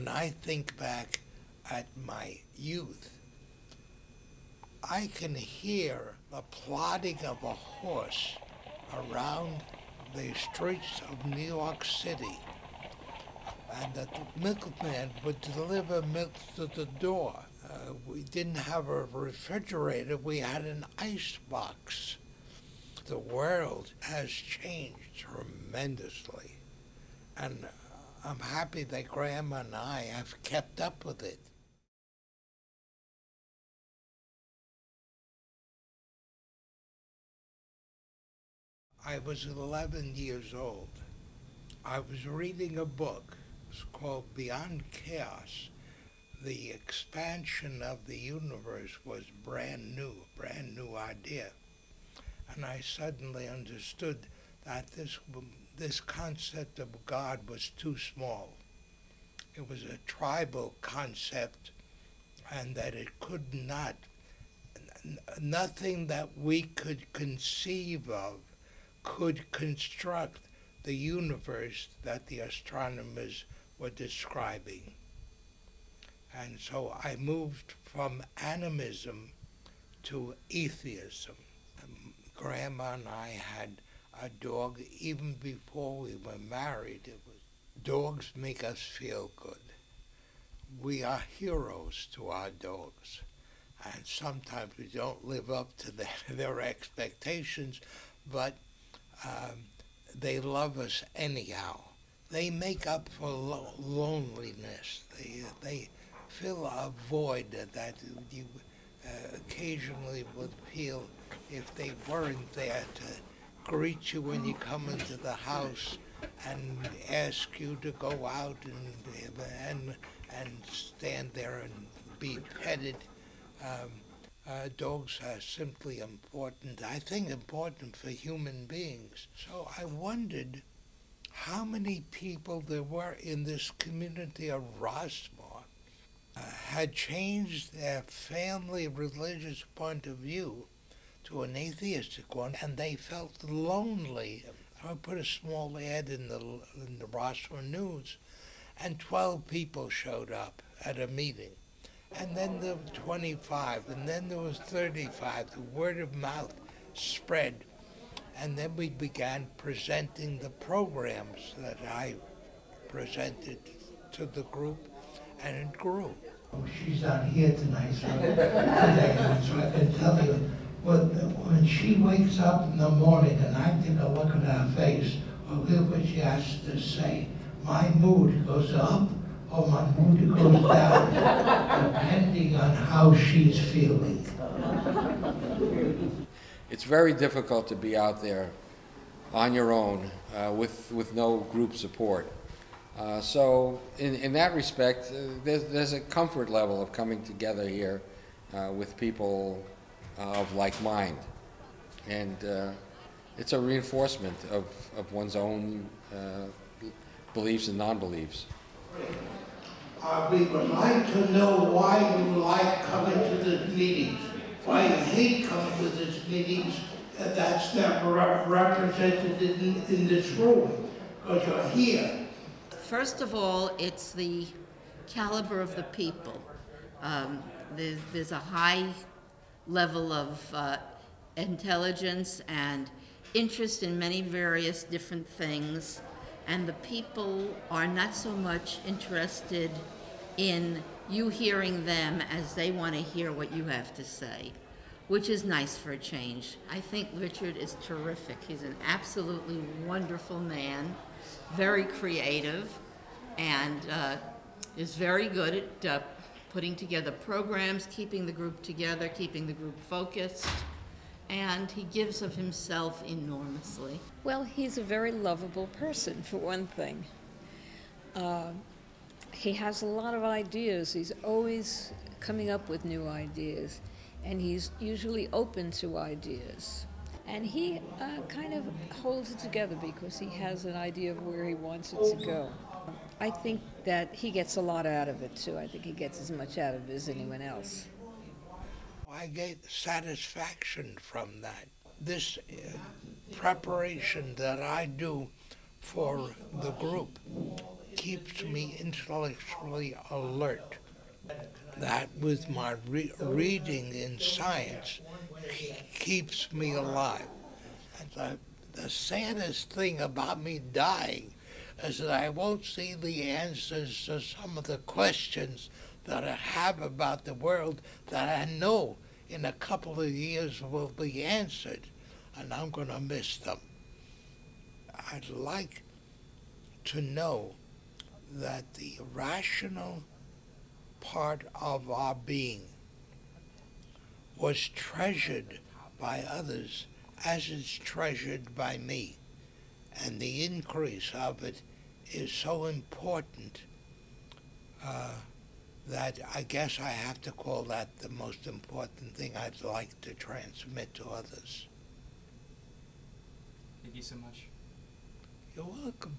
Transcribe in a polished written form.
when I think back at my youth, I can hear the plodding of a horse around the streets of New York City, and that the milkman would deliver milk to the door. We didn't have a refrigerator, we had an ice box. The world has changed tremendously, and I'm happy that Grandma and I have kept up with it. I was 11 years old. I was reading a book. It's called Beyond Chaos. The expansion of the universe was brand new idea. And I suddenly understood that this concept of God was too small. It was a tribal concept, and that it could not, nothing that we could conceive of could construct the universe that the astronomers were describing. And so I moved from animism to atheism. Grandma and I had a dog even before we were married. Dogs make us feel good. We are heroes to our dogs. And sometimes we don't live up to their expectations, but they love us anyhow. They make up for loneliness. They fill a void that you occasionally would feel if they weren't there to greet you when you come into the house and ask you to go out and stand there and be petted. Dogs are simply important, I think important for human beings. So I wondered how many people there were in this community of Rossmore had changed their family religious point of view to an atheistic one, and they felt lonely. I put a small ad in the Rossmore News, and 12 people showed up at a meeting. And then there were 25, and then there was 35. The word of mouth spread. And then we began presenting the programs that I presented to the group, and it grew. She's not here tonight, so I can tell you, when she wakes up in the morning and I take a look at her face, or hear what she has to say, my mood goes up or my mood goes down, depending on how she's feeling. It's very difficult to be out there on your own with no group support. So in that respect, there's a comfort level of coming together here with people of like mind. And it's a reinforcement of one's own beliefs and non-beliefs. We would like to know why you like coming to the meetings, why you hate coming to these meetings. That's never represented in this room, because you're here. First of all, it's the caliber of the people. There's a high level of intelligence and interest in many various different things, and the people are not so much interested in you hearing them as they want to hear what you have to say, which is nice for a change. I think Richard is terrific. He's an absolutely wonderful man, very creative, and is very good at putting together programs, keeping the group together, keeping the group focused, and he gives of himself enormously. Well, he's a very lovable person, for one thing. He has a lot of ideas. He's always coming up with new ideas, and he's usually open to ideas. And he kind of holds it together because he has an idea of where he wants it to go. I think that he gets a lot out of it, too. I think he gets as much out of it as anyone else. I get satisfaction from that. This preparation that I do for the group keeps me intellectually alert. That with my reading in science keeps me alive. And the saddest thing about me dying is that I won't see the answers to some of the questions that I have about the world that I know in a couple of years will be answered, and I'm going to miss them. I'd like to know that the rational part of our being was treasured by others as it's treasured by me. And the increase of it is so important that I guess I have to call that the most important thing I'd like to transmit to others. Thank you so much. You're welcome.